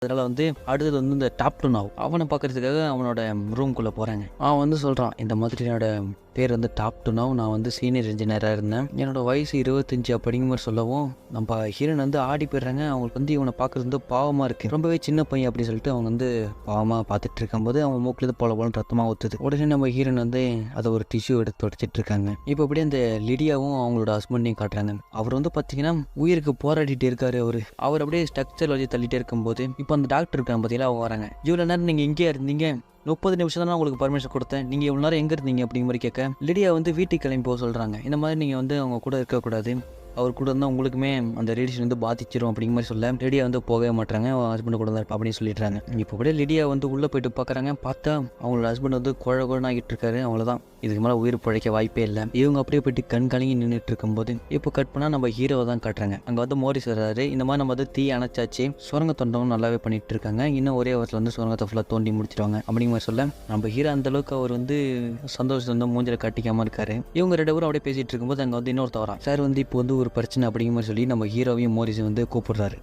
அதனால வந்து அடுத்தது வந்து இந்த டாப் டூ நாவ் அவனை பார்க்கறதுக்காக அவனோட ரூம்குள்ளே போகிறாங்க. அவன் வந்து சொல்கிறான், இந்த மாதிரி என்னோட பேர் வந்து டாப் டூ நாவ், நான் வந்து சீனியர் இன்ஜினியராக இருந்தேன், என்னோட வயசு 25 அப்படிங்கிற மாதிரி சொல்லவும் நம்ம ஹீரோன் வந்து ஆடி போயிடுறாங்க. அவங்களுக்கு வந்து இவனை பார்க்குறது வந்து பாவமாக இருக்குது, ரொம்பவே சின்ன பையன் அப்படின்னு சொல்லிட்டு அவங்க வந்து பாவமாக பார்த்துட்டு இருக்கும்போது அவன் மூக்கில் போல போல ரத்தமாக ஊற்றுது. உடனே நம்ம ஹீரோன் வந்து அதை ஒரு டிஷ்யூ எடுத்து தொடச்சிட்டு இருக்காங்க. இப்போ அப்படியே அந்த லிடியாவும் அவங்களோட ஹஸ்பண்டையும் காட்டுறாங்க. அவர் வந்து பார்த்தீங்கன்னா உயிருக்கு போராடிட்டு இருக்காரு. அவர் அப்படியே ஸ்ட்ரக்சர் வச்சு தள்ளிட்டே இருக்கும்போது இப்போ அந்த டாக்டர் இருக்காங்க பார்த்தீங்களா, அவங்க வராங்க. இவ்வளோ நேரம் நீங்கள் இங்கேயே இருந்தீங்க, 30 நிமிஷம் தான் உங்களுக்கு பர்மிஷன் கொடுத்தேன், நீங்கள் இவ்வளோ நேரம் எங்கே இருந்தீங்க அப்படிங்கிற மாதிரி கேட்க லிடியா வந்து வீட்டுக்கு கிளம்பி போக சொல்கிறாங்க. இந்த மாதிரி நீங்கள் வந்து அவங்க கூட இருக்கக்கூடாது, அவர் கூட இருந்தால் உங்களுக்குமே அந்த ரேடியேஷன் வந்து பாதிச்சிடும் அப்படிங்கிற மாதிரி சொல்ல லிடியா வந்து போகவே மாட்டாங்க, ஹஸ்பண்ட் கூட தான் அப்படின்னு சொல்லிடுறாங்க. இப்போ அப்படியே லிடியா வந்து உள்ளே போயிட்டு பார்க்குறாங்க. பார்த்தா அவங்களோட ஹஸ்பண்ட் வந்து குழகுழனாகிட்டு இருக்காரு. அவ்வளோதான், இதுக்கு மேலே உயிர் பிழைக்க வாய்ப்பே இல்லை. இவங்க அப்படியே போயிட்டு கண் கலங்கி நின்றுட்டு இருக்கும்போது இப்போ கட் பண்ணால் நம்ம ஹீரோவை தான் காட்டுறாங்க. அங்கே வந்து மோரிஸ் வர்றாரு. இந்த மாதிரி நம்ம வந்து தீ அணைச்சாச்சு, சுரங்க தொண்டவும் நல்லாவே பண்ணிட்டு இருக்காங்க, இன்னும் ஒரே வருஷத்தில் வந்து சுரங்கத்தை ஃபுல்லாக தோண்டி முடிச்சிருவாங்க அப்படிங்கிற மாதிரி சொல்ல நம்ம ஹீரோ அந்த அளவுக்கு அவர் வந்து சந்தோஷத்தை வந்து மூஞ்சில கட்டிக்காமல் இருக்காரு. இவங்க 2 பேரும் அப்படியே பேசிட்டு இருக்கும்போது அங்கே வந்து இன்னொருத்த வரான். சார் வந்து இப்போ வந்து ஒரு பிரச்சனை அப்படிங்கிற மாதிரி சொல்லி நம்ம ஹீரோவையும் மோரிஸையும் வந்து கூப்பிடுறாரு.